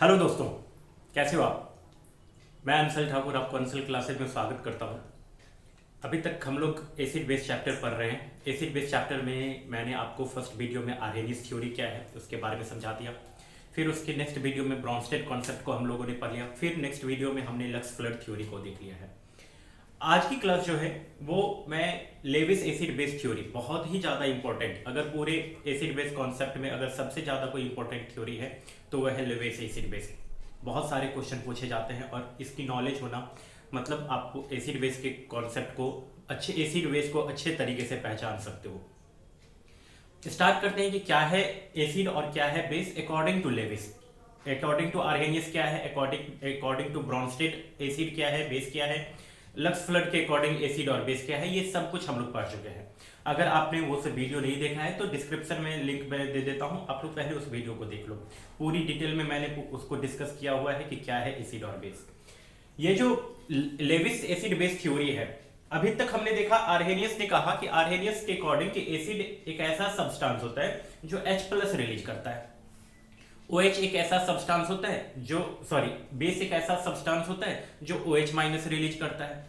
Hello दोस्तों, कैसे हो आप। मैं अंशल ठाकुर आपको अंशल क्लासेज में स्वागत करता हूँ। अभी तक हम लोग एसिड बेस चैप्टर पढ़ रहे हैं। एसिड बेस चैप्टर में मैंने आपको फर्स्ट वीडियो में आर्हेनियस थ्योरी क्या है उसके बारे में समझा दिया। फिर उसके नेक्स्ट वीडियो में ब्रॉन्स्टेड कॉन्सेप्ट को हम लोगों ने पढ़ लिया। फिर नेक्स्ट वीडियो में हमने लक्स फ्लड थ्योरी को देख लिया है। आज की क्लास जो है वो मैं लेविस एसिड बेस थ्योरी, बहुत ही ज़्यादा इंपॉर्टेंट, अगर पूरे एसिड बेस कॉन्सेप्ट में अगर सबसे ज़्यादा कोई इंपॉर्टेंट थ्योरी है तो वह है लेविस एसिड बेस। बहुत सारे क्वेश्चन पूछे जाते हैं और इसकी नॉलेज होना मतलब आपको एसिड बेस के कॉन्सेप्ट को एसिड बेस को अच्छे तरीके से पहचान सकते हो। स्टार्ट करते हैं कि क्या है एसिड और क्या है base according to Lewis. According to Arrhenius क्या है, अकॉर्डिंग टू ब्रॉन्स्टेड एसिड क्या है, बेस क्या है, लक्स फ्लड के अकॉर्डिंग एसिड और बेस क्या है, ये सब कुछ हम लोग पढ़ चुके हैं। अगर आपने वो सब वीडियो नहीं देखा है तो डिस्क्रिप्शन में लिंक मैं दे देता हूँ, आप लोग पहले उस वीडियो को देख लो। पूरी डिटेल में मैंने उसको डिस्कस किया हुआ है कि क्या है एसिड और बेस। ये जो लेविस एसिड बेस थ्योरी है, अभी तक हमने देखा आर्हेनियस ने कहा कि आर्हेनियस के अकॉर्डिंग कि एसिड एक ऐसा सब्सटेंस होता है जो H+ रिलीज करता है। OH एक ऐसा सब्सटेंस होता है जो बेस एक ऐसा सब्सटेंस होता है जो OH- रिलीज करता है।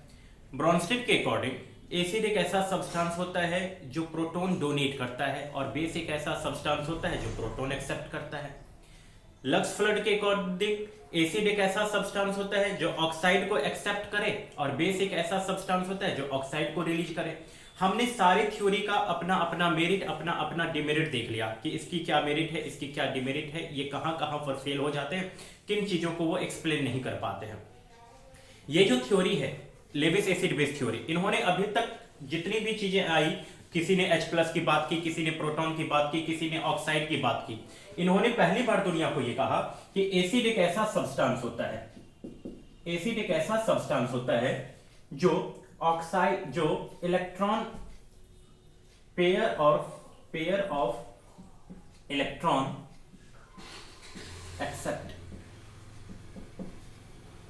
ब्रॉन्स्टेड के अकॉर्डिंग एसिड एक ऐसा सब्सटेंस होता है जो प्रोटॉन डोनेट करता है और बेस एक ऐसा सब्सटेंस होता है जो प्रोटॉन एक्सेप्ट करता है। लक्स फ्लड के अकॉर्डिंग एसिड एक ऐसा सब्सटेंस होता है जो ऑक्साइड को एक्सेप्ट करे और बेस एक ऐसा सब्सटेंस होता है जो ऑक्साइड को रिलीज करे। हमने सारे थ्योरी का अपना अपना मेरिट अपना अपना डिमेरिट देख लिया कि इसकी क्या मेरिट है, इसकी क्या डिमेरिट है, ये कहां कहां पर फेल हो जाते हैं, किन चीजों को वो एक्सप्लेन नहीं कर पाते हैं। ये जो थ्योरी है लेविस एसिड बेस थ्योरी, इन्होंने अभी तक जितनी भी चीजें आई, किसी ने H+ की बात की, किसी ने प्रोटॉन की बात की, किसी ने ऑक्साइड की बात की, इन्होंने पहली बार दुनिया को ये कहा कि एसिड एक ऐसा सब्सटेंस होता है, एसिड एक ऐसा सब्सटेंस होता है जो ऑक्साइड जो electron pair of electron accept.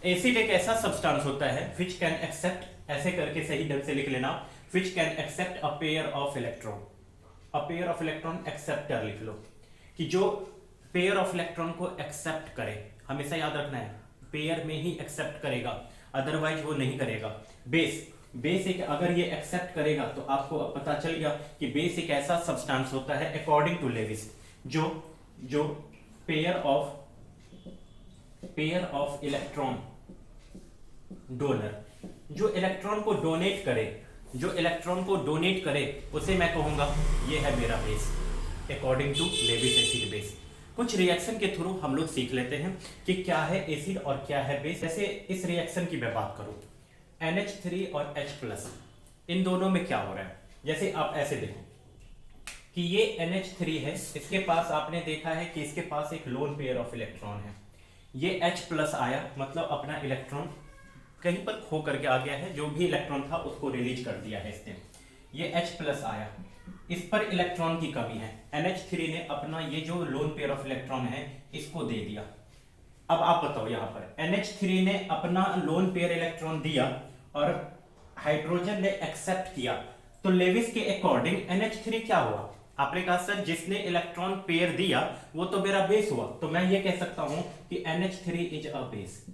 Acid एक ऐसा सब्सटेंस होता है विच कैन एक्सेप्ट, ऐसे करके सही ढंग से लिख लेना, which can accept a pair of electron. A pair of electron acceptor लिख लो कि जो पेयर ऑफ इलेक्ट्रॉन को एक्सेप्ट करे, हमेशा याद रखना है पेयर में ही एक्सेप्ट करेगा, अदरवाइज वो नहीं करेगा। बेस एक अगर ये एक्सेप्ट करेगा तो आपको अब पता चल गया कि बेस एक ऐसा सब्सटेंस होता है अकॉर्डिंग टू लेविस जो पेयर ऑफ इलेक्ट्रॉन डोनर, जो इलेक्ट्रॉन को डोनेट करे उसे मैं कहूंगा ये है मेरा base according to Lewis acid base. कुछ रिएक्शन के थ्रू हम लोग सीख लेते हैं कि क्या है एसिड और क्या है बेस। जैसे इस रिएक्शन की मैं बात करूं, NH3 और H+, इन दोनों में क्या हो रहा है। जैसे आप ऐसे देखो कि ये NH3 है, इसके पास आपने देखा है कि इसके पास एक लोन पेयर ऑफ इलेक्ट्रॉन है। ये H+ आया मतलब अपना इलेक्ट्रॉन कहीं पर खो करके आ गया है, जो भी इलेक्ट्रॉन था उसको रिलीज कर दिया है इसने। ये H+ आया, इस पर इलेक्ट्रॉन की कमी है, NH3 ने अपना ये जो लोन पेयर ऑफ इलेक्ट्रॉन है इसको दे दिया। अब आप बताओ, यहां पर NH3 ने अपना लोन पेयर इलेक्ट्रॉन दिया और हाइड्रोजन ने एक्सेप्ट किया, तो लेविस के अकॉर्डिंग NH3 क्या हुआ। आपने कहा सर जिसने इलेक्ट्रॉन पेयर दिया वो तो मेरा बेस हुआ, तो मैं ये कह सकता हूं कि NH3 इज अ बेस,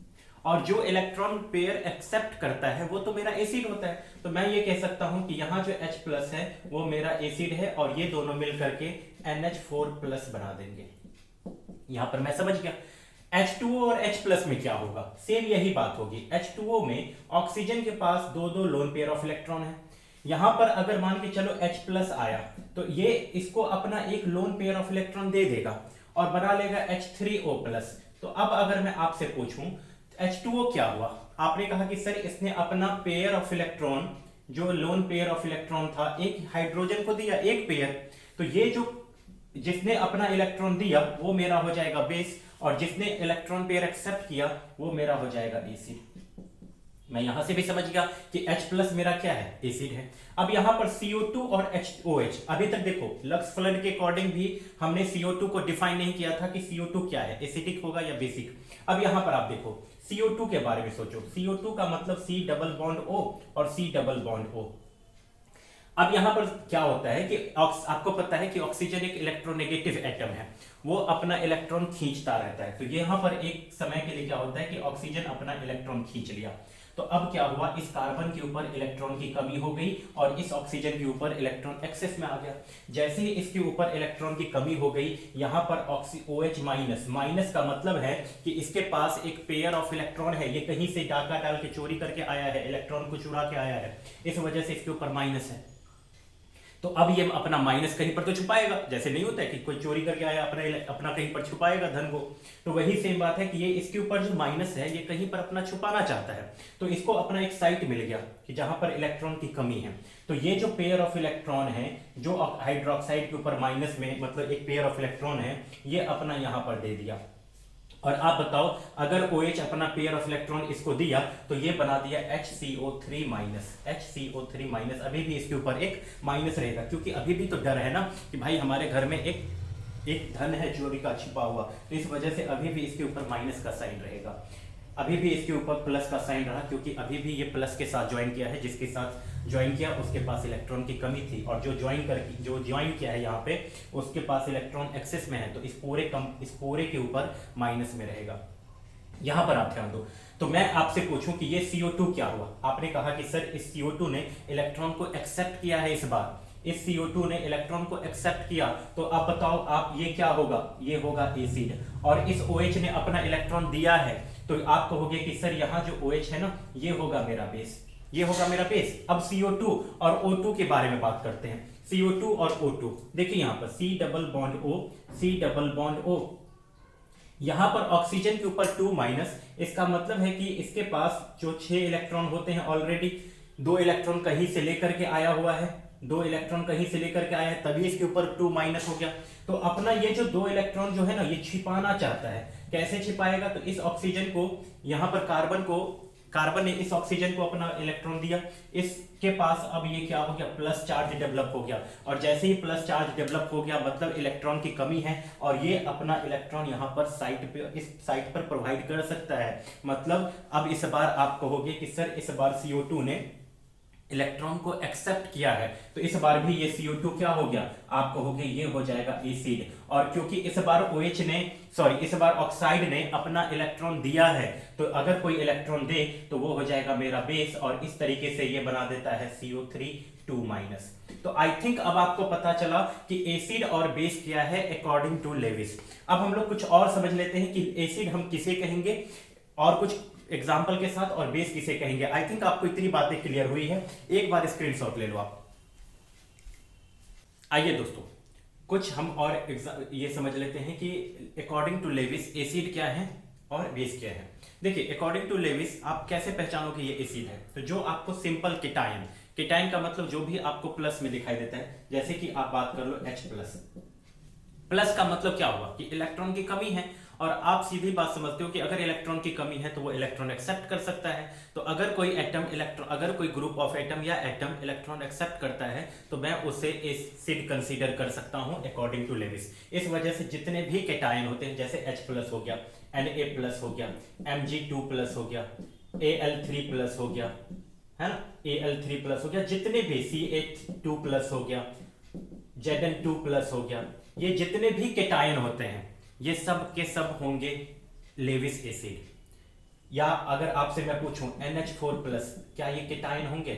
और जो इलेक्ट्रॉन पेयर एक्सेप्ट करता है वो तो मेरा एसिड होता है, तो मैं ये कह सकता हूं कि यहां जो H+ है वो मेरा एसिड है और ये दोनों मिल करके NH4+ बना देंगे। यहां पर मैं समझ गया। H2O और H+ में क्या होगा, सेम यही बात होगी। H2O में ऑक्सीजन के पास दो दो लोन पेयर ऑफ इलेक्ट्रॉन है, यहां पर अगर मान के चलो H+ आया तो ये इसको अपना एक लोन पेयर ऑफ इलेक्ट्रॉन दे देगा और बना लेगा H3O+। तो अब अगर मैं आपसे पूछूं H2O क्या हुआ, आपने कहा कि सर इसने अपना पेयर ऑफ इलेक्ट्रॉन, जो लोन पेयर ऑफ इलेक्ट्रॉन था, एक हाइड्रोजन को दिया एक पेयर, तो ये जो जिसने अपना इलेक्ट्रॉन दिया वो मेरा हो जाएगा बेस और जिसने इलेक्ट्रॉन पेयर एक्सेप्ट किया वो मेरा हो जाएगा एसिड। मैं यहां से भी समझ गया कि H+ मेरा क्या है, एसिड है। अब यहां पर CO2 और OH, अभी तक देखो लक्स फ्लड के अकॉर्डिंग भी हमने CO2 को डिफाइन नहीं किया था कि CO2 क्या है, एसिडिक होगा या बेसिक। अब यहां पर आप देखो CO2 के बारे में सोचो, CO2 का मतलब C डबल बॉन्ड O और C डबल बॉन्ड O। अब यहां पर क्या होता है कि आपको पता है कि ऑक्सीजन एक इलेक्ट्रोनेगेटिव एटम है, वो अपना इलेक्ट्रॉन खींचता रहता है। तो यहां पर एक समय के लिए क्या होता है कि ऑक्सीजन अपना इलेक्ट्रॉन खींच लिया, तो अब क्या हुआ, इस कार्बन के ऊपर इलेक्ट्रॉन की कमी हो गई और इस ऑक्सीजन के ऊपर इलेक्ट्रॉन एक्सेस में आ गया। जैसे ही इसके ऊपर इलेक्ट्रॉन की कमी हो गई, यहां पर OH माइनस, माइनस का मतलब है कि इसके पास एक पेयर ऑफ इलेक्ट्रॉन है, ये कहीं से डाका डाल के चोरी करके आया है, इलेक्ट्रॉन को चुरा के आया है, इस वजह से इसके ऊपर माइनस है। तो अब ये अपना माइनस कहीं पर तो छुपाएगा, जैसे नहीं होता है कि कोई चोरी करके आया अपना कहीं पर छुपाएगा धन को, तो वही सेम बात है कि ये इसके ऊपर जो माइनस है ये कहीं पर अपना छुपाना चाहता है। तो इसको अपना एक साइट मिल गया कि जहां पर इलेक्ट्रॉन की कमी है। तो ये जो पेयर ऑफ इलेक्ट्रॉन है जो हाइड्रोक्साइड के ऊपर माइनस में, मतलब एक पेयर ऑफ इलेक्ट्रॉन है, ये अपना यहां पर दे दिया। और आप बताओ, अगर OH अपना पेयर ऑफ इलेक्ट्रॉन इसको दिया तो ये बना दिया HCO3 माइनस, HCO3 माइनस। अभी भी इसके ऊपर एक माइनस रहेगा, क्योंकि अभी भी तो डर है ना कि भाई हमारे घर में एक धन है चोरी का छिपा हुआ, तो इस वजह से अभी भी इसके ऊपर माइनस का साइन रहेगा। अभी भी इसके ऊपर प्लस का साइन रहा, क्योंकि अभी भी ये प्लस के साथ ज्वाइन किया है, जिसके साथ ज्वाइन किया उसके पास इलेक्ट्रॉन की कमी थी, और जो ज्वाइन किया है यहाँ पे उसके पास इलेक्ट्रॉन एक्सेस में है, तो इस पूरे के ऊपर माइनस में रहेगा। यहां पर आप ध्यान दो। तो मैं आपसे पूछूं कि ये CO2 क्या हुआ, आपने कहा कि सर इस CO2 ने इलेक्ट्रॉन को एक्सेप्ट किया है, इस बार इस CO2 ने इलेक्ट्रॉन को एक्सेप्ट किया, तो आप बताओ आप ये क्या होगा, ये होगा एसिड। और इस OH ने अपना इलेक्ट्रॉन दिया है, तो आप कहोगे कि सर यहाँ जो OH है ना, ये होगा मेरा बेस, ये होगा मेरा बेस। अब CO2 और O2 के बारे में बात करते हैं। CO2 और O2, देखिए यहां पर C double bond O, C double bond O, यहां पर ऑक्सीजन के ऊपर 2 माइनस, इसका मतलब है कि इसके पास जो 6 इलेक्ट्रॉन होते हैं ऑलरेडी, 2 इलेक्ट्रॉन कहीं से लेकर के आया हुआ है, 2 इलेक्ट्रॉन कहीं से लेकर के आया है, तभी इसके ऊपर 2 माइनस हो गया। तो अपना ये जो 2 इलेक्ट्रॉन जो है ना, ये छिपाना चाहता है। कैसे छिपाएगा, तो इस ऑक्सीजन को, यहां पर कार्बन ने इस ऑक्सीजन को अपना इलेक्ट्रॉन दिया, इसके पास अब ये क्या हो गया, प्लस चार्ज डेवलप हो गया, और जैसे ही प्लस चार्ज डेवलप हो गया मतलब इलेक्ट्रॉन की कमी है, और ये अपना इलेक्ट्रॉन यहां पर इस साइट पर प्रोवाइड कर सकता है। मतलब अब इस बार आप कहोगे कि सर इस बार CO2 ने इलेक्ट्रॉन को एक्सेप्ट किया है, तो इस बार भी ये CO2 क्या हो गया, आप कहोगे ये हो जाएगा एसिड। और क्योंकि इस बार इस बार ऑक्साइड ने अपना इलेक्ट्रॉन दिया है, तो अगर कोई इलेक्ट्रॉन दे तो वो हो जाएगा मेरा बेस, और इस तरीके से ये बना देता है CO3 2 माइनस। तो आई थिंक अब आपको पता चला कि एसिड और बेस क्या है अकॉर्डिंग टू लेविस। अब हम लोग कुछ और समझ लेते हैं कि एसिड हम किसे कहेंगे और कुछ एग्जाम्पल के साथ, और बेस किसे कहेंगे। आई थिंक आपको इतनी बातें क्लियर हुई है, एक बार स्क्रीनशॉट ले लो आप। आइए दोस्तों, कुछ हम और ये समझ लेते हैं कि अकॉर्डिंग टू लेविस एसिड क्या है और बेस क्या है। देखिए अकॉर्डिंग टू लेविस आप कैसे पहचानोगे ये एसिड है, तो जो आपको सिंपल कीटाइन का मतलब जो भी आपको प्लस में दिखाई देता है, जैसे कि आप बात कर लो H+, प्लस का मतलब क्या हुआ कि इलेक्ट्रॉन की कमी है, और आप सीधी बात समझते हो कि अगर इलेक्ट्रॉन की कमी है तो वो इलेक्ट्रॉन एक्सेप्ट कर सकता है। तो अगर कोई ग्रुप ऑफ एटम या एटम इलेक्ट्रॉन एक्सेप्ट करता है तो मैं उसे एसिड कंसीडर कर सकता हूं अकॉर्डिंग टू लेविस। इस वजह से जितने भी केटायन होते हैं, जैसे H+ हो गया, Na+ हो गया, Mg2+ हो गया, Al3+ हो गया, है ना, Al3+ हो गया, जितने भी Ca2+ हो गया, Zn2+ हो गया, ये जितने भी केटायन होते हैं ये सब के सब होंगे लेविस एसिड। या अगर आपसे मैं पूछूं NH4+, क्या ये केटायन होंगे,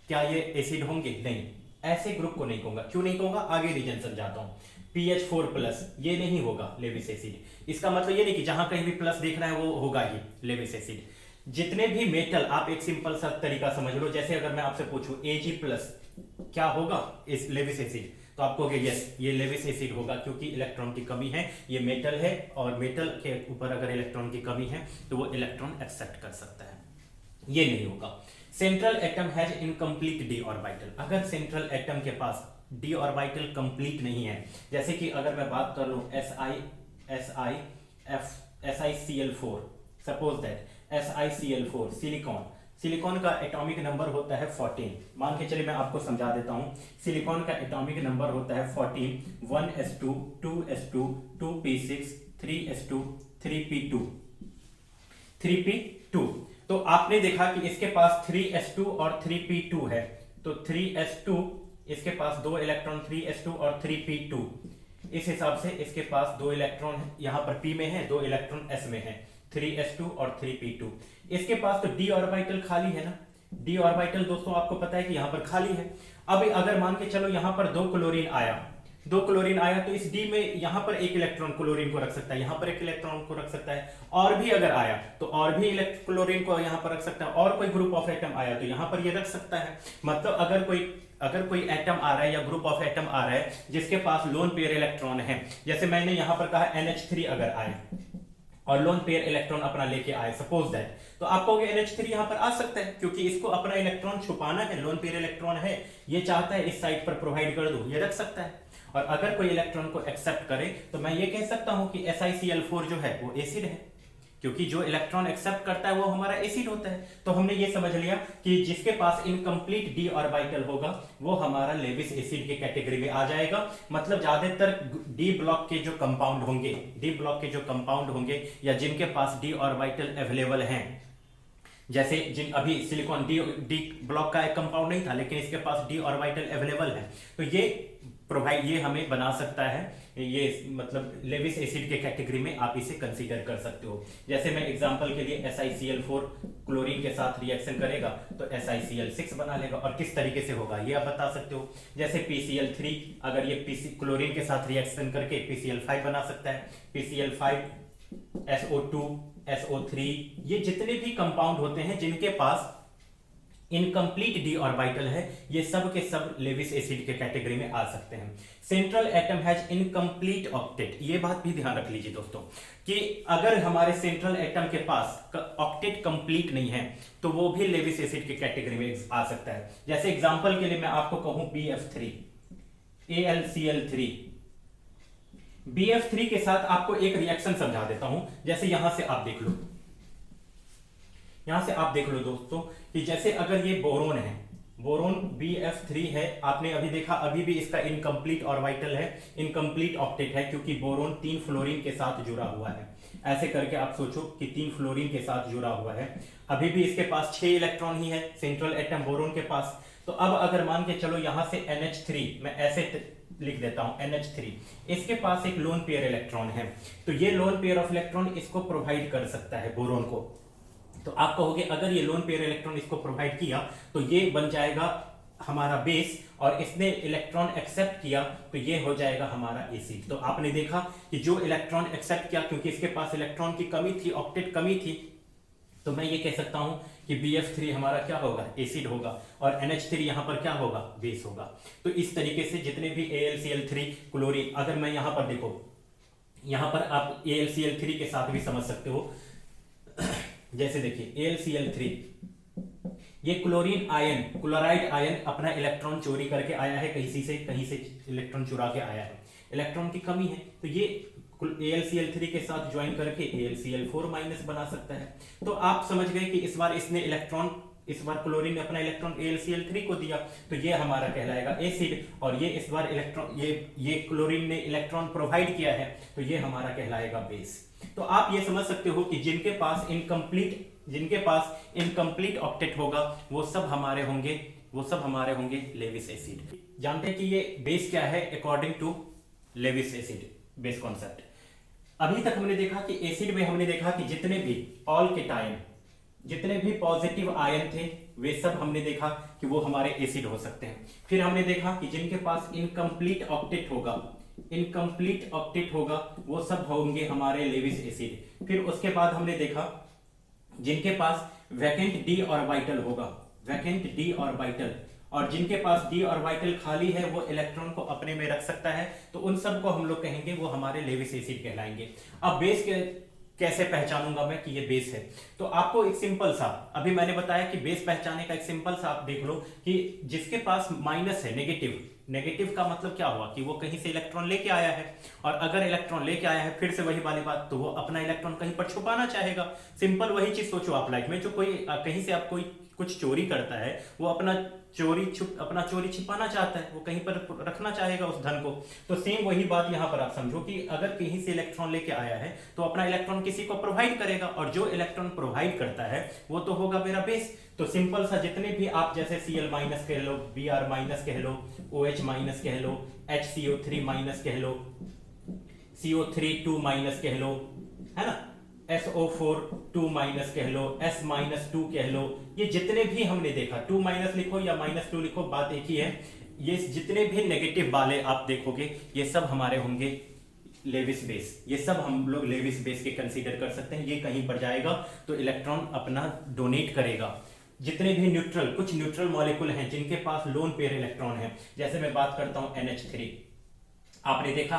क्या ये एसिड होंगे? नहीं, ऐसे ग्रुप को नहीं कहूंगा। क्यों नहीं कहूंगा, आगे रीजन समझाता हूं। PH4+, ये नहीं होगा लेविस एसिड। इसका मतलब ये नहीं कि जहां कहीं भी प्लस दिख रहा है वो होगा ही लेविस एसिड। जितने भी मेटल, आप एक सिंपल सा तरीका समझ लो, जैसे अगर मैं आपसे पूछूं Ag+, क्या होगा इस लेविस एसिड, तो आपको कहोगे यस ये लेविस एसिड होगा, क्योंकि इलेक्ट्रॉन की कमी है, ये मेटल है, और मेटल के ऊपर अगर इलेक्ट्रॉन की कमी है तो वो इलेक्ट्रॉन एक्सेप्ट कर सकता है। ये नहीं होगा। Central atom has incomplete d orbital, अगर सेंट्रल एटम के पास d ऑर्बिटल कंप्लीट नहीं है, जैसे कि अगर मैं बात कर लूं SiCl4, suppose that SiCl4 silicon का एटॉमिक नंबर होता है 14। मान के चलिए मैं आपको समझा देता हूं, सिलिकॉन का एटॉमिक नंबर होता है 14, 1s2 2s2 2p6 3s2 3p2 3p2। तो आपने देखा कि इसके पास 3s2 और 3p2 है, तो 3s2 इसके पास 2 इलेक्ट्रॉन 3s2 और 3p2, इस हिसाब से इसके पास 2 इलेक्ट्रॉन यहाँ पर p में है, 2 इलेक्ट्रॉन s में है, 3s2 और 3p2। इसके पास तो d ऑर्बिटल खाली है ना, d ऑर्बिटल दोस्तों आपको पता है कि यहाँ पर खाली है। अब अगर मान के चलो यहाँ पर 2 क्लोरीन आया, 2 क्लोरीन आया तो इस d में यहाँ पर 1 इलेक्ट्रॉन क्लोरीन को रख सकता है, यहाँ पर 1 इलेक्ट्रॉन को रख सकता है, और भी अगर आया तो और भी क्लोरीन को यहाँ पर रख सकता है, और कोई ग्रुप ऑफ एटम आया तो यहाँ पर ये रख सकता है। मतलब अगर कोई एटम आ रहा है या ग्रुप ऑफ एटम आ रहा है जिसके पास लोन पेयर इलेक्ट्रॉन है, जैसे मैंने यहाँ पर कहा NH3 अगर आए और लोन पेयर इलेक्ट्रॉन अपना लेके आए, सपोज दैट, तो आप कहोगे NH3 यहां पर आ सकता है क्योंकि इसको अपना इलेक्ट्रॉन छुपाना है, लोन पेयर इलेक्ट्रॉन है, ये चाहता है इस साइड पर प्रोवाइड कर दो, ये रख सकता है। और अगर कोई इलेक्ट्रॉन को एक्सेप्ट करे तो मैं ये कह सकता हूं कि SiCl4 जो है वो एसिड है, क्योंकि जो इलेक्ट्रॉन एक्सेप्ट करता है वो हमारा एसिड होता है। तो हमने ये समझ लिया कि जिसके पास इनकम्प्लीट d ऑर्बिटल होगा वो हमारा लेविस एसिड के कैटेगरी में आ जाएगा। मतलब ज्यादातर d ब्लॉक के जो कंपाउंड होंगे या जिनके पास d ऑर्बिटल अवेलेबल हैं, जैसे जिन अभी सिलिकॉन डी ब्लॉक का एक कंपाउंड नहीं था लेकिन इसके पास d ऑर्बिटल अवेलेबल है, तो ये हमें बना सकता है, ये मतलब लेविस एसिड के कैटेगरी में आप इसे कंसीडर कर सकते हो। जैसे मैं एग्जांपल के लिए SiCl4 क्लोरीन के साथ रिएक्शन करेगा तो SiCl6 बना लेगा, और किस तरीके से होगा ये आप बता सकते हो। जैसे PCl3 अगर ये क्लोरीन के साथ रिएक्शन करके PCl5 बना सकता है, PCl5 SO2 SO3, ये जितने भी कंपाउंड होते हैं जिनके पास इनकम्प्लीट d ऑर्बिटल है ये सब के सब लेविस एसिड के कैटेगरी में आ सकते हैं। Central atom has incomplete octet, ये बात भी ध्यान रख लीजिए दोस्तों कि अगर हमारे सेंट्रल एटम के पास ऑक्टेट कंप्लीट नहीं है तो वो भी लेविस एसिड के कैटेगरी में आ सकता है। जैसे एग्जांपल के लिए मैं आपको कहूं BF3 AlCl3, BF3 के साथ आपको एक रिएक्शन समझा देता हूं। जैसे यहां से आप देख लो दोस्तों कि जैसे अगर ये बोरोन है, बोरोन BF3 है, आपने अभी देखा अभी भी इसका इनकम्प्लीट ऑर्बिटल है, इनकम्प्लीट ऑक्टेट है क्योंकि बोरोन 3 फ्लोरीन के साथ जुड़ा हुआ है। ऐसे करके आप सोचो कि 3 फ्लोरीन के साथ जुड़ा हुआ है, अभी भी इसके पास 6 इलेक्ट्रॉन ही है सेंट्रल एटम बोरोन के पास। तो अब अगर मान के चलो यहां से NH3, मैं ऐसे लिख देता हूं NH3, इसके पास एक लोन पेयर इलेक्ट्रॉन है, तो ये लोन पेयर ऑफ इलेक्ट्रॉन इसको प्रोवाइड कर सकता है बोरोन को। तो आप कहोगे अगर ये लोन पेयर इलेक्ट्रॉन इसको प्रोवाइड किया तो ये बन जाएगा हमारा बेस, और इसने इलेक्ट्रॉन एक्सेप्ट किया तो ये हो जाएगा हमारा एसिड। तो आपने देखा कि जो इलेक्ट्रॉन एक्सेप्ट किया, क्योंकि इसके पास इलेक्ट्रॉन की कमी थी, ऑक्टेट कमी थी, तो मैं ये कह सकता हूं कि BF3 हमारा क्या होगा, एसिड होगा, और NH3 यहां पर क्या होगा, बेस होगा। तो इस तरीके से जितने भी AlCl3 क्लोरीन, अगर मैं यहां पर देखो, यहां पर आप AlCl3 के साथ भी समझ सकते हो। जैसे देखिए AlCl3, ये क्लोरीन आयन, क्लोराइड आयन अपना इलेक्ट्रॉन चोरी करके आया है, कहीं से इलेक्ट्रॉन चुरा के आया है, इलेक्ट्रॉन की कमी है, तो ये AlCl3 के साथ ज्वाइन करके AlCl4 माइनस बना सकता है। तो आप समझ गए कि इस बार क्लोरीन ने अपना इलेक्ट्रॉन AlCl3 को दिया तो ये हमारा कहलाएगा एसिड, और ये इस बार इलेक्ट्रॉन ये क्लोरीन ने इलेक्ट्रॉन प्रोवाइड किया है तो ये हमारा कहलाएगा बेस। तो आप ये समझ सकते हो कि जिनके पास इनकम्प्लीट ऑक्टेट होगा वो सब हमारे होंगे लेविस एसिड। जानते हैं कि ये बेस क्या है according to Lewis acid base concept. अभी तक हमने देखा कि एसिड में हमने देखा कि जितने भी ऑल केटायन, जितने भी पॉजिटिव आयन थे वे सब हमने देखा कि वो हमारे एसिड हो सकते हैं। फिर हमने देखा कि जिनके पास इनकम्प्लीट ऑक्टेट होगा वो सब होंगे हमारे लेविस एसिड। फिर उसके बाद हमने देखा जिनके पास वैकेंट d ऑर्बिटल होगा, वैकेंट d ऑर्बिटल, और जिनके पास d ऑर्बिटल खाली है वो इलेक्ट्रॉन को अपने में रख सकता है, तो उन सब को हम लोग कहेंगे वो हमारे लेविस एसिड कहलाएंगे। अब बेस के कैसे पहचानूंगा मैं कि ये बेस है, तो आपको एक सिंपल सा, अभी मैंने बताया कि बेस पहचानने का एक सिंपल सा आप देख लो कि जिसके पास माइनस है, नेगेटिव का मतलब क्या हुआ कि वो कहीं से इलेक्ट्रॉन लेके आया है, और अगर इलेक्ट्रॉन लेके आया है फिर से वही वाली बात, तो वो अपना इलेक्ट्रॉन कहीं पर छुपाना चाहेगा। सिंपल वही चीज सोचो आप लाइफ में, जो कोई कहीं से आप कुछ चोरी करता है, वो अपना चोरी छिपाना चाहता है, वो कहीं पर रखना चाहेगा उस धन को। तो सेम वही बात यहाँ पर आप समझो कि अगर कहीं से इलेक्ट्रॉन लेके आया है तो अपना इलेक्ट्रॉन किसी को प्रोवाइड करेगा, और जो इलेक्ट्रॉन प्रोवाइड करता है वो तो होगा मेरा बेस। तो सिंपल सा, जितने भी आप जैसे Cl माइनस कह लो, Br माइनस कह लो, OH माइनस कह लो, HCO3 माइनस कह लो, CO3 2 माइनस कह लो, है ना, SO4 2 माइनस कह लो, S माइनस 2 कह लो, ये जितने भी हमने देखा, 2 माइनस लिखो या माइनस 2 लिखो, बात एक ही है। ये जितने भी नेगेटिव वाले आप देखोगे ये सब हमारे होंगे लेविस बेस, ये सब हम लोग लेविस बेस के कंसीडर कर सकते हैं। ये कहीं पर जाएगा तो इलेक्ट्रॉन अपना डोनेट करेगा। जितने भी न्यूट्रल, कुछ न्यूट्रल मॉलिक्यूल हैं जिनके पास लोन पेयर इलेक्ट्रॉन है, जैसे मैं बात करता हूं NH3, आपने देखा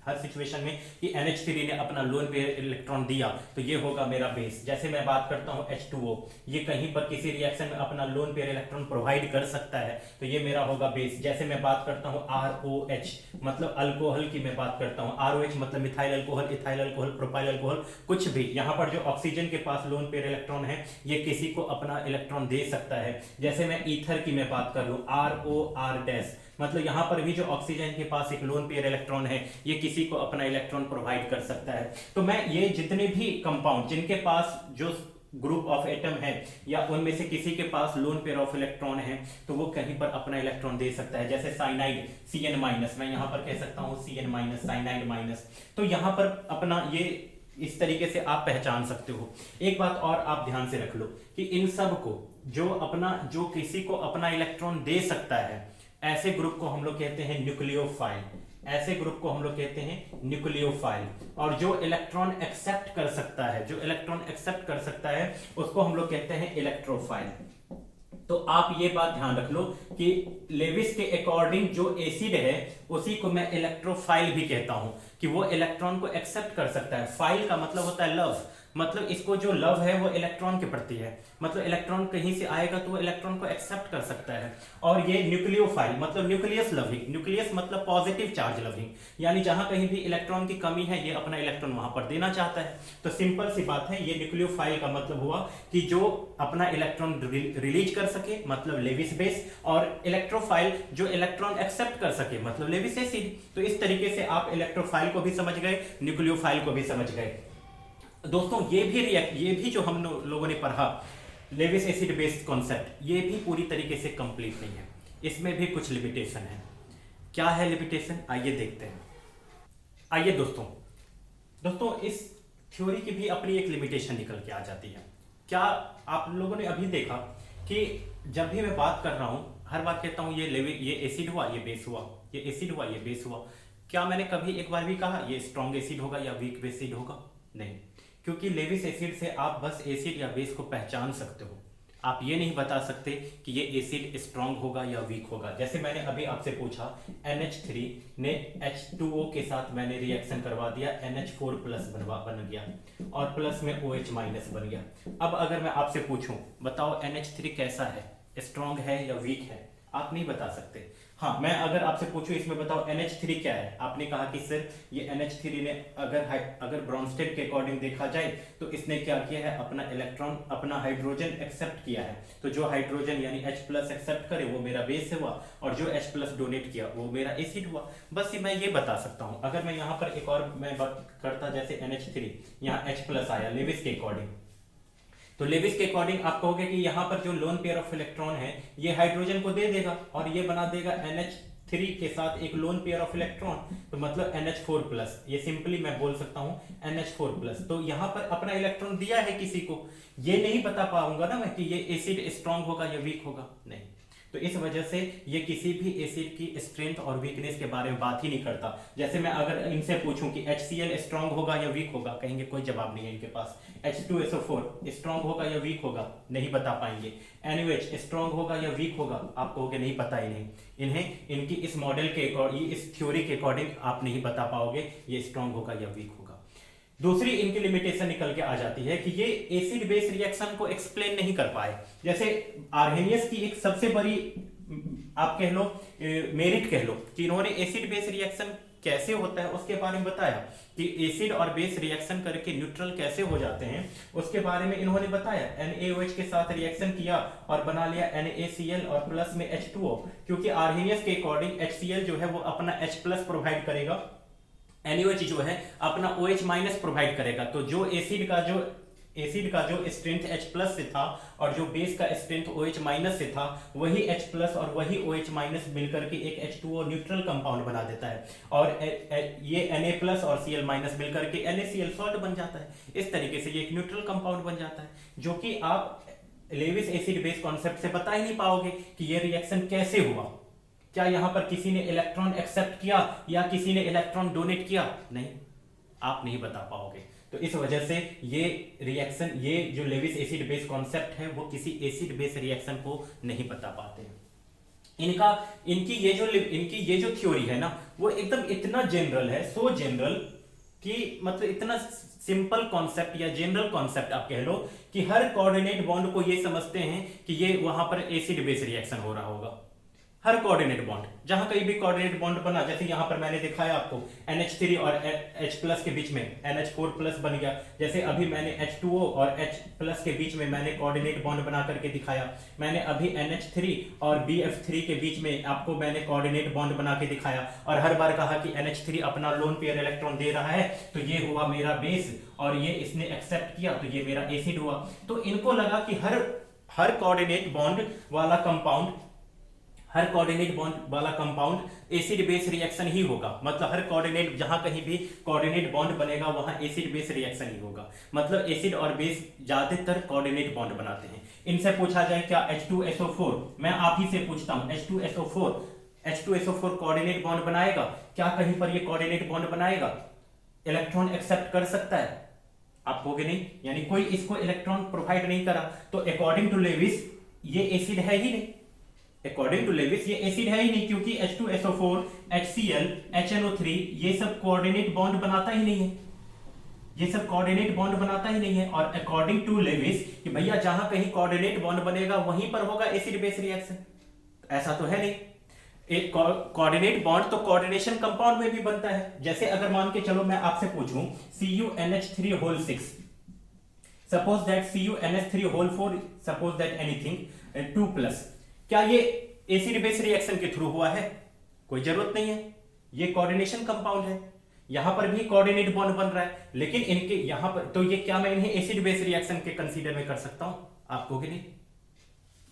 हर सिचुएशन में कि NH3 ने अपना लोन पेयर इलेक्ट्रॉन दिया तो ये होगा मेरा बेस। जैसे मैं बात करता हूं H2O, ये कहीं पर किसी रिएक्शन में अपना लोन पेयर इलेक्ट्रॉन प्रोवाइड कर सकता है तो ये मेरा होगा बेस। जैसे मैं बात करता हूं ROH, मतलब अल्कोहल की मैं बात करता हूं, ROH मतलब methyl alcohol, ethyl alcohol, propyl alcohol, कुछ भी। यहाँ पर जो ऑक्सीजन के पास लोन पेयर इलेक्ट्रॉन है ये किसी को अपना इलेक्ट्रॉन दे सकता है। जैसे मैं ईथर की मैं बात कर लूं, ROR-, मतलब यहां पर भी जो ऑक्सीजन के पास एक लोन पेयर इलेक्ट्रॉन है ये किसी को अपना इलेक्ट्रॉन प्रोवाइड कर सकता है। तो मैं ये जितने भी कंपाउंड जिनके पास जो ग्रुप ऑफ एटम है या उनमें से किसी के पास लोन पेयर ऑफ इलेक्ट्रॉन है तो वो कहीं पर अपना इलेक्ट्रॉन दे सकता है। जैसे साइनाइड Cn-, मैं यहां पर कह सकता हूं Cn-, साइनाइड-। तो यहां पर अपना ये इस तरीके से आप पहचान सकते हो। एक बात और आप ध्यान से रख लो कि इन सब को जो किसी को अपना इलेक्ट्रॉन दे सकता है, ऐसे ग्रुप को हम लोग कहते हैं न्यूक्लियोफाइल। ऐसे ग्रुप को हम लोग कहते हैं न्यूक्लियोफाइल। और जो इलेक्ट्रॉन एक्सेप्ट कर सकता है, उसको हम लोग कहते हैं इलेक्ट्रोफाइल। तो आप ये बात ध्यान रख लो कि लेविस के अकॉर्डिंग जो एसिड है उसी को मैं इलेक्ट्रोफाइल भी कहता हूं कि वो इलेक्ट्रॉन को एक्सेप्ट कर सकता है। फाइल का मतलब होता है लव, मतलब इसको जो लव है वो इलेक्ट्रॉन के प्रति है, मतलब इलेक्ट्रॉन कहीं से आएगा तो वो इलेक्ट्रॉन को एक्सेप्ट कर सकता है। और ये न्यूक्लियोफाइल मतलब न्यूक्लियस लविंग, न्यूक्लियस मतलब पॉजिटिव चार्ज लविंग, यानी जहां कहीं भी इलेक्ट्रॉन की कमी है ये अपना इलेक्ट्रॉन वहां पर देना चाहता है। तो सिंपल सी बात है, ये न्यूक्लियोफाइल का मतलब हुआ कि जो अपना इलेक्ट्रॉन रिलीज कर सके, मतलब लेविस बेस, और इलेक्ट्रोफाइल जो इलेक्ट्रॉन एक्सेप्ट कर सके, मतलब लेविस एसिड। तो इस तरीके से आप इलेक्ट्रोफाइल को भी समझ गए, न्यूक्लियोफाइल को भी समझ गए। दोस्तों ये भी जो हम लोगों ने पढ़ा लेविस एसिड बेस्ड कॉन्सेप्ट, ये भी पूरी तरीके से कंप्लीट नहीं है, इसमें भी कुछ लिमिटेशन है। क्या है लिमिटेशन, आइए देखते हैं। आइए दोस्तों इस थ्योरी की भी अपनी एक लिमिटेशन निकल के आ जाती है। क्या आप लोगों ने अभी देखा कि जब भी मैं बात कर रहा हूं हर बार कहता हूं ये एसिड हुआ, ये बेस हुआ, ये एसिड हुआ, ये बेस हुआ। क्या मैंने कभी एक बार भी कहा ये स्ट्रॉन्ग एसिड होगा या वीक एसिड होगा? नहीं, क्योंकि लेविस एसिड से आप बस एसिड या बेस को पहचान सकते हो, आप ये नहीं बता सकते कि ये एसिड स्ट्रांग होगा या वीक होगा। जैसे मैंने अभी आपसे पूछा NH3 ने H2O के साथ मैंने रिएक्शन करवा दिया, NH4+ बन गया और प्लस में OH- बन गया। अब अगर मैं आपसे पूछूं बताओ NH3 कैसा है, स्ट्रांग है या वीक है, आप नहीं बता सकते। हाँ, मैं अगर आपसे पूछूं इसमें बताओ NH3 क्या है, आपने कहा कि सर ये NH3 ने अगर ब्रॉन्स्टेड के अकॉर्डिंग देखा जाए तो इसने क्या किया है, अपना इलेक्ट्रॉन, अपना हाइड्रोजन एक्सेप्ट किया है। तो जो हाइड्रोजन यानी H+ एक्सेप्ट करे वो मेरा बेस हुआ, और जो H+ डोनेट किया वो मेरा एसिड हुआ। बस मैं ये बता सकता हूँ। अगर मैं यहाँ पर एक और मैं बात करता, जैसे NH3 यहाँ H+ आया लेविस के अकॉर्डिंग, तो लेविस के अकॉर्डिंग आप कहोगे कि यहाँ पर जो लोन पेयर ऑफ इलेक्ट्रॉन है ये हाइड्रोजन को दे देगा और ये बना देगा NH3 के साथ एक लोन पेयर ऑफ इलेक्ट्रॉन, तो मतलब NH4+। ये सिंपली मैं बोल सकता हूँ NH4+। तो यहाँ पर अपना इलेक्ट्रॉन दिया है किसी को, ये नहीं बता पाऊंगा ना मैं कि ये एसिड स्ट्रांग होगा या वीक होगा, नहीं। तो इस वजह से ये किसी भी एसिड की स्ट्रेंथ और वीकनेस के बारे में बात ही नहीं करता। जैसे मैं अगर इनसे पूछूं कि HCl स्ट्रांग होगा या वीक होगा, कहेंगे कोई जवाब नहीं है इनके पास। H2SO4 स्ट्रांग होगा या वीक होगा, नहीं बता पाएंगे। NaOH स्ट्रांग होगा या वीक होगा, आप कहोगे नहीं पता ही नहीं। इन्हें इनकी इस मॉडल के अकॉर्डिंग, इस थ्योरी के अकॉर्डिंग आप नहीं बता पाओगे ये स्ट्रांग होगा या वीक होगा। दूसरी इनकी लिमिटेशन निकल के आ जाती है कि ये एसिड बेस रिएक्शन को एक्सप्लेन नहीं कर पाए। जैसे आर्हेनियस की एक सबसे बड़ी आप कह लो मेरिट कह लो कि इन्होंने एसिड बेस रिएक्शन कैसे होता है उसके बारे में बताया कि एसिड और बेस रिएक्शन करके न्यूट्रल कैसे हो जाते हैं, उसके बारे में इन्होंने बताया। NaOH के साथ रिएक्शन किया और बना लिया NaCl और प्लस में H2O, क्योंकि आर्हेनियस के अकॉर्डिंग HCl जो है वो अपना H प्लस प्रोवाइड करेगा, NaOH जो है अपना OH माइनस प्रोवाइड करेगा। तो जो एसिड का जो स्ट्रेंथ H प्लस से था और जो बेस का स्ट्रेंथ OH माइनस से था, वही H प्लस और वही OH माइनस मिलकर के एक H2O न्यूट्रल कंपाउंड बना देता है, और ये Na प्लस और Cl माइनस मिलकर के NaCl सॉल्ट बन जाता है। इस तरीके से ये एक न्यूट्रल कंपाउंड बन जाता है, जो कि आप लेविस एसिड बेस कॉन्सेप्ट से बता ही नहीं पाओगे कि ये रिएक्शन कैसे हुआ। क्या यहां पर किसी ने इलेक्ट्रॉन एक्सेप्ट किया या किसी ने इलेक्ट्रॉन डोनेट किया? नहीं, आप नहीं बता पाओगे। तो इस वजह से ये रिएक्शन, ये जो लेविस एसिड बेस कॉन्सेप्ट है वो किसी एसिड बेस रिएक्शन को नहीं बता पाते हैं। इनकी ये जो थ्योरी है ना, वो एकदम इतना जनरल है, सो जनरल कि मतलब इतना सिंपल कॉन्सेप्ट या जनरल कॉन्सेप्ट आप कह लो कि हर कोऑर्डिनेट बॉन्ड को ये समझते हैं कि ये वहां पर एसिड बेस रिएक्शन हो रहा होगा। हर कोऑर्डिनेट बॉन्ड, जहां कहीं भी कोऑर्डिनेट बॉन्ड बना, जैसे यहां पर मैंने दिखाया आपको NH3 और H प्लस के बीच में NH4 प्लस बन गया, जैसे अभी मैंने H2O और H प्लस के बीच में मैंने कोऑर्डिनेट बॉन्ड बना करके दिखाया। मैंने अभी NH3 और BF3 के बीच में आपको मैंने कोऑर्डिनेट बॉन्ड बना के दिखाया, और हर बार कहा कि NH3 अपना लोन पेयर इलेक्ट्रॉन दे रहा है, तो ये हुआ मेरा बेस, और ये इसने एक्सेप्ट किया तो ये मेरा एसिड हुआ। तो इनको लगा कि हर कोऑर्डिनेट बॉन्ड वाला कंपाउंड एसिड बेस रिएक्शन ही होगा। मतलब हर कोऑर्डिनेट, जहां कहीं भी कोऑर्डिनेट बॉन्ड बनेगा वहां एसिड बेस रिएक्शन ही होगा। मतलब एसिड और बेस ज्यादातर कोऑर्डिनेट बॉन्ड बनाते हैं। इनसे पूछा जाए क्या H2SO4, मैं आप ही से पूछता हूं, H2SO4 कोऑर्डिनेट बॉन्ड बनाएगा क्या? कहीं पर ये कोऑर्डिनेट बॉन्ड बनाएगा? इलेक्ट्रॉन एक्सेप्ट कर सकता है? आप कहोगे नहीं, यानी कोई इसको इलेक्ट्रॉन प्रोवाइड नहीं करा, तो अकॉर्डिंग टू लेविस ये एसिड है ही नहीं। अकॉर्डिंग टू लेविस ये एसिड है ही नहीं, क्योंकि H2SO4, HCl, HNO3 ये सब कोऑर्डिनेट बॉन्ड बनाता ही नहीं है, ये सब कोऑर्डिनेट बॉन्ड बनाता ही नहीं है। और अकॉर्डिंग टू लेविस कि भैया जहां कहीं कोऑर्डिनेट बॉन्ड बनेगा वहीं पर होगा एसिड बेस रिएक्शन, ऐसा तो है नहीं। एक कोऑर्डिनेट बॉन्ड तो कोऑर्डिनेशन कंपाउंड में भी बनता है। जैसे अगर मान के चलो मैं आपसे पूछूं CuNH3 suppose that CuNH3 suppose that anything 2+, क्या ये एसिड बेस रिएक्शन के थ्रू हुआ है? कोई जरूरत नहीं है, ये कोऑर्डिनेशन कंपाउंड है, यहां पर भी कोऑर्डिनेट बॉन्ड बन रहा है, लेकिन इनके यहां पर तो ये क्या मैं इन्हें एसिड बेस रिएक्शन के कंसीडर में कर सकता हूं? आप कहोगे नहीं।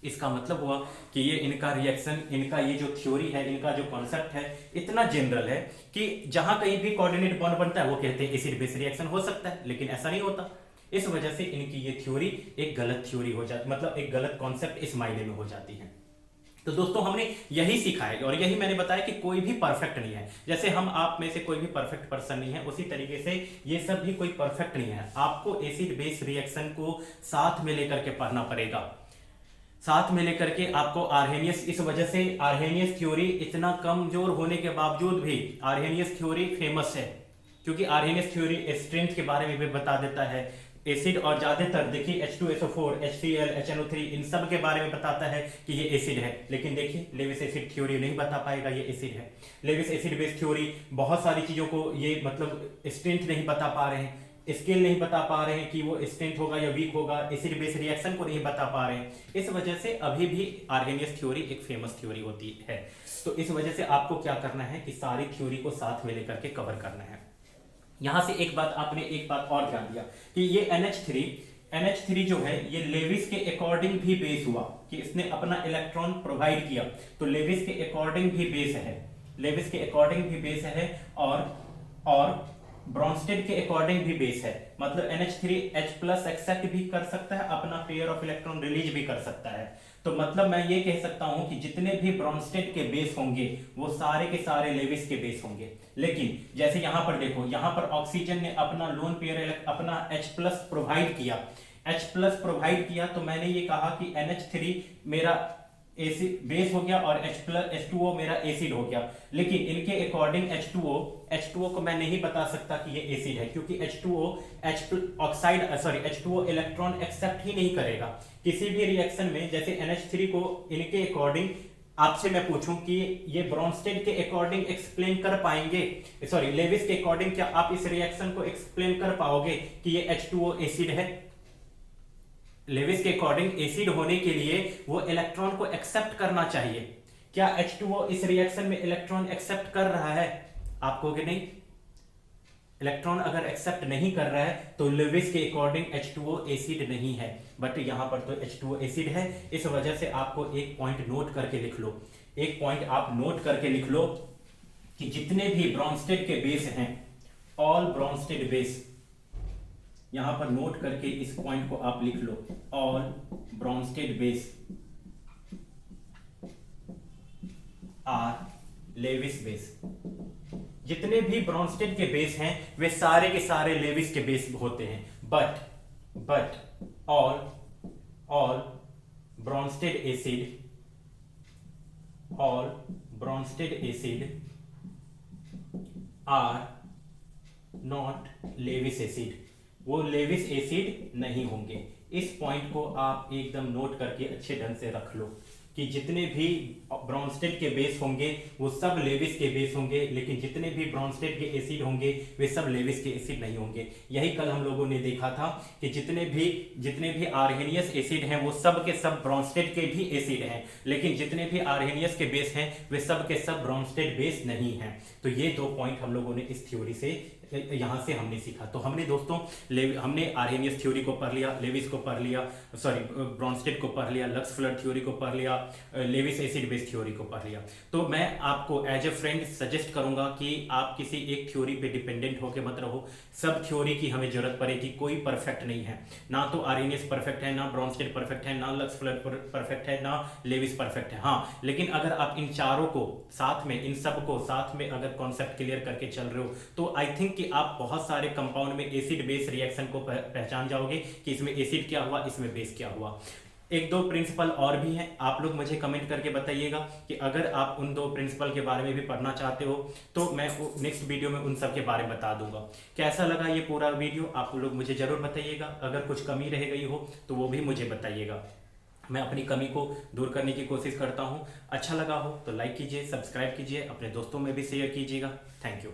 इसका मतलब हुआ कि ये इनका रिएक्शन, इनका ये जो थ्योरी है, इनका जो कॉन्सेप्ट है इतना जनरल है कि जहां कहीं भी कोऑर्डिनेट बॉन्ड बनता है वो कहते हैं एसिड बेस रिएक्शन हो सकता है, लेकिन ऐसा नहीं होता। इस वजह से इनकी ये थ्योरी एक गलत थ्योरी हो जाती, मतलब एक गलत कॉन्सेप्ट इस मायने में हो जाती है। तो दोस्तों हमने यही सीखा है और यही मैंने बताया कि कोई भी परफेक्ट नहीं है। जैसे हम आप में से कोई भी परफेक्ट पर्सन नहीं है, उसी तरीके से ये सब भी कोई परफेक्ट नहीं है। आपको एसिड बेस रिएक्शन को साथ में लेकर के पढ़ना पड़ेगा, साथ में लेकर के आपको आर्हेनियस, इस वजह से आर्हेनियस थ्योरी इतना कमजोर होने के बावजूद भी आर्हेनियस थ्योरी फेमस है, क्योंकि आर्हेनियस थ्योरी स्ट्रेंथ के बारे में भी बता देता है। एसिड और ज्यादातर देखिए H2SO4, HCl, HNO3 इन सब के बारे में बताता है कि ये एसिड है, लेकिन देखिए लेविस एसिड थ्योरी नहीं बता पाएगा ये एसिड है। लेविस एसिड बेस थ्योरी बहुत सारी चीजों को ये मतलब स्ट्रेंथ नहीं बता पा रहे हैं, स्केल नहीं बता पा रहे हैं कि वो स्ट्रेंथ होगा या वीक होगा, एसिड बेस रिएक्शन को नहीं बता पा रहे हैं। इस वजह से अभी भी आर्हेनियस थ्योरी एक फेमस थ्योरी होती है। तो इस वजह से आपको क्या करना है कि सारी थ्योरी को साथ में लेकर के कवर करना है। यहां से एक बात आपने एक बात और ध्यान दिया कि ये NH3 जो है ये लेविस के अकॉर्डिंग भी बेस हुआ कि इसने अपना इलेक्ट्रॉन प्रोवाइड किया, तो लेविस के अकॉर्डिंग भी बेस है, लेविस के अकॉर्डिंग भी बेस है और ब्रॉन्स्टेड के अकॉर्डिंग भी बेस है। मतलब NH3H+ एक्सेप्ट भी कर सकता है, अपना पेयर ऑफ इलेक्ट्रॉन रिलीज भी कर सकता है। तो मतलब मैं ये कह सकता हूं कि जितने भी ब्रॉन्स्टेड के बेस होंगे वो सारे के सारे लेविस के बेस होंगे। लेकिन जैसे यहां पर देखो, यहां पर ऑक्सीजन ने अपना लोन पेयर अपना H+ प्रोवाइड किया, H+ प्रोवाइड किया, तो मैंने ये कहा कि NH3 मेरा एसिड बेस हो गया और H2O मेरा एसिड हो गया। लेकिन इनके अकॉर्डिंग H2O को मैं नहीं बता सकता कि ये एसिड है, क्योंकि H2O इलेक्ट्रॉन एक्सेप्ट ही नहीं करेगा किसी भी रिएक्शन में। जैसे NH3 को इनके अकॉर्डिंग आपसे मैं पूछूं कि ये ब्रोंस्टेड के अकॉर्डिंग एक्सप्लेन कर पाएंगे, सॉरी लेविस के अकॉर्डिंग, क्या आप इस रिएक्शन को एक्सप्लेन कर पाओगे कि ये H2O एसिड है? लेविस के अकॉर्डिंग एसिड होने के लिए वो इलेक्ट्रॉन को एक्सेप्ट करना चाहिए। क्या H2O इस रिएक्शन में इलेक्ट्रॉन एक्सेप्ट कर रहा है? आप कहोगे नहीं, इलेक्ट्रॉन अगर एक्सेप्ट नहीं कर रहा है तो लेविस के अकॉर्डिंग H2O एसिड नहीं है। बट यहां पर तो H2O एसिड है। इस वजह से आपको एक पॉइंट नोट करके लिख लो, एक पॉइंट आप नोट करके लिख लो कि जितने भी ब्रोंस्टेड के बेस हैं, ऑल ब्रोंस्टेड बेस, यहां पर नोट करके इस पॉइंट को आप लिख लो, all Bronsted base are Lewis base. जितने भी ब्रोंस्टेड के बेस हैं वे सारे के सारे लेविस के बेस होते हैं। But all Bronsted acid are not Lewis acid, वो लेविस एसिड नहीं होंगे। इस पॉइंट को आप एकदम नोट करके अच्छे ढंग से रख लो कि जितने भी ब्रोंस्टेड के बेस होंगे वो सब लेविस के बेस होंगे, लेकिन जितने भी ब्रोंस्टेड के एसिड होंगे वे सब लेविस के एसिड नहीं होंगे। यही कल हम लोगों ने देखा था कि जितने भी आर्हेनियस एसिड हैं वो सब के सब ब्रोंस्टेड के भी एसिड हैं, लेकिन जितने भी आर्हेनियस के बेस हैं वे सब के सब ब्रोंस्टेड बेस नहीं हैं। तो ये दो पॉइंट हम लोगों ने इस थ्योरी से यहां से हमने सीखा। तो हमने दोस्तों हमने आर्हेनियस थ्योरी को पढ़ लिया, लेविस को पढ़ लिया, सॉरी ब्रोंस्टेड को पढ़ लिया, लक्स फ्लड थ्योरी को पढ़ लिया, लेविस एसिड बेस थ्योरी को पढ़ लिया। तो मैं आपको एज ए फ्रेंड सजेस्ट करूंगा कि आप किसी एक थ्योरी पे डिपेंडेंट होकर मत रहो। सब थ्योरी की हमें जरूरत पड़ेगी, कोई परफेक्ट नहीं है। ना तो आर्हेनियस परफेक्ट है, ना ब्रोंस्टेड परफेक्ट है, ना लक्स फ्लड परफेक्ट है, ना लेविस परफेक्ट है। हाँ, लेकिन अगर आप इन चारों को साथ में, इन सब को साथ में अगर कॉन्सेप्ट क्लियर करके चल रहे हो तो आई थिंक कि आप बहुत सारे कंपाउंड में एसिड बेस रिएक्शन को पहचान जाओगे कि इसमें एसिड क्या हुआ, इसमें बेस क्या हुआ। एक दो प्रिंसिपल और भी हैं, आप लोग मुझे कमेंट करके बताइएगा कि अगर आप उन दो प्रिंसिपल के बारे में भी पढ़ना चाहते हो तो मैं नेक्स्ट वीडियो में उन सब के बारे में बता दूंगा। कैसा लगा ये पूरा वीडियो आप लोग मुझे जरूर बताइएगा। अगर कुछ कमी रह गई हो तो वो भी मुझे बताइएगा, मैं अपनी कमी को दूर करने की कोशिश करता हूँ। अच्छा लगा हो तो लाइक कीजिए, सब्सक्राइब कीजिए, अपने दोस्तों में भी शेयर कीजिएगा। Thank you.